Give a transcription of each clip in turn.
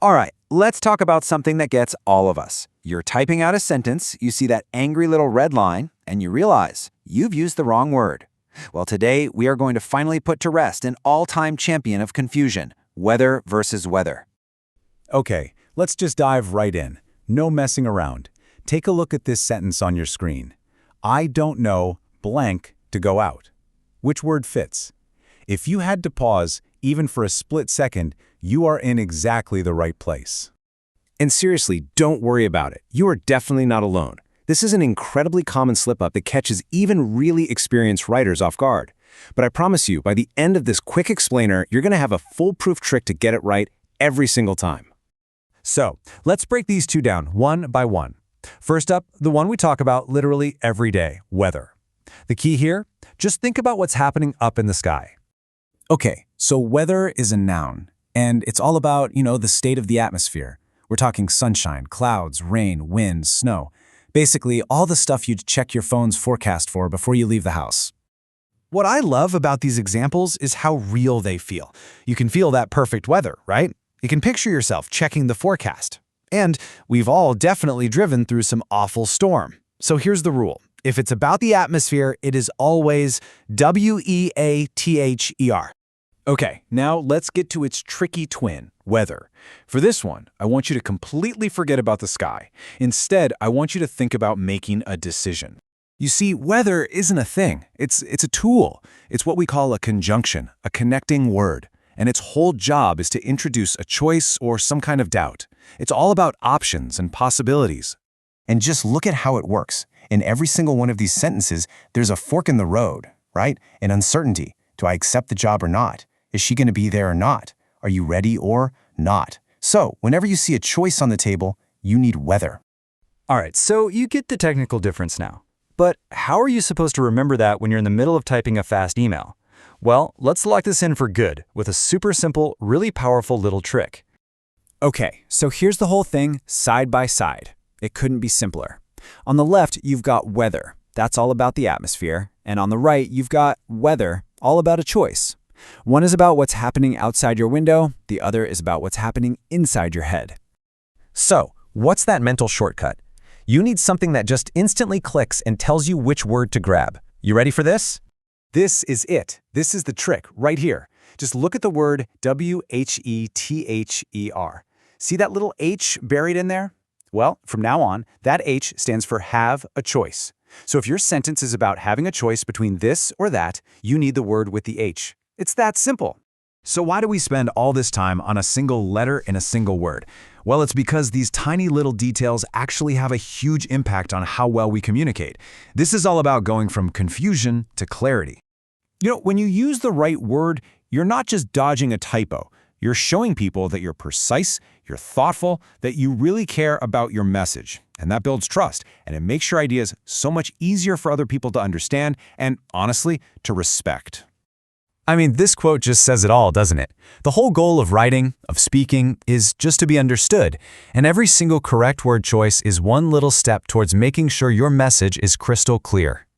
All right, let's talk about something that gets all of us. You're typing out a sentence, you see that angry little red line, and you realize you've used the wrong word. Well, today we are going to finally put to rest an all-time champion of confusion, weather versus weather. Okay, let's just dive right in. No messing around. Take a look at this sentence on your screen. I don't know blank to go out. Which word fits? If you had to pause, even for a split second, you are in exactly the right place. And seriously, don't worry about it. You are definitely not alone. This is an incredibly common slip-up that catches even really experienced writers off guard. But I promise you, by the end of this quick explainer, you're going to have a foolproof trick to get it right every single time. So, let's break these two down one by one. First up, the one we talk about literally every day, weather. The key here, just think about what's happening up in the sky. Okay, so weather is a noun, and it's all about, the state of the atmosphere. We're talking sunshine, clouds, rain, wind, snow. Basically, all the stuff you'd check your phone's forecast for before you leave the house. What I love about these examples is how real they feel. You can feel that perfect weather, right? You can picture yourself checking the forecast. And we've all definitely driven through some awful storm. So here's the rule. If it's about the atmosphere, it is always weather. Okay, now let's get to its tricky twin, weather. For this one, I want you to completely forget about the sky. Instead, I want you to think about making a decision. You see, weather isn't a thing. It's a tool. It's what we call a conjunction, a connecting word. And its whole job is to introduce a choice or some kind of doubt. It's all about options and possibilities. And just look at how it works. In every single one of these sentences, there's a fork in the road, right? An uncertainty. Do I accept the job or not? Is she going to be there or not? Are you ready or not? So, whenever you see a choice on the table, you need weather. All right, so you get the technical difference now. But how are you supposed to remember that when you're in the middle of typing a fast email? Well, let's lock this in for good with a super simple, really powerful little trick. Okay, so here's the whole thing side by side. It couldn't be simpler. On the left, you've got weather. That's all about the atmosphere. And on the right, you've got weather, all about a choice. One is about what's happening outside your window. The other is about what's happening inside your head. So, what's that mental shortcut? You need something that just instantly clicks and tells you which word to grab. You ready for this? This is it. This is the trick right here. Just look at the word WHETHER. See that little H buried in there? Well, from now on, that H stands for have a choice. So if your sentence is about having a choice between this or that, you need the word with the H. It's that simple. So why do we spend all this time on a single letter in a single word? Well, it's because these tiny little details actually have a huge impact on how well we communicate. This is all about going from confusion to clarity. When you use the right word, you're not just dodging a typo. You're showing people that you're precise, you're thoughtful, that you really care about your message. And that builds trust, and it makes your ideas so much easier for other people to understand and, honestly, to respect. I mean, this quote just says it all, doesn't it? The whole goal of writing, of speaking, is just to be understood. And every single correct word choice is one little step towards making sure your message is crystal clear.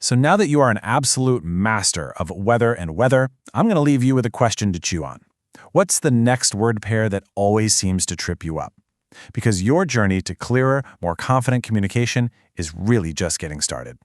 So now that you are an absolute master of weather and weather, I'm going to leave you with a question to chew on. What's the next word pair that always seems to trip you up? Because your journey to clearer, more confident communication is really just getting started.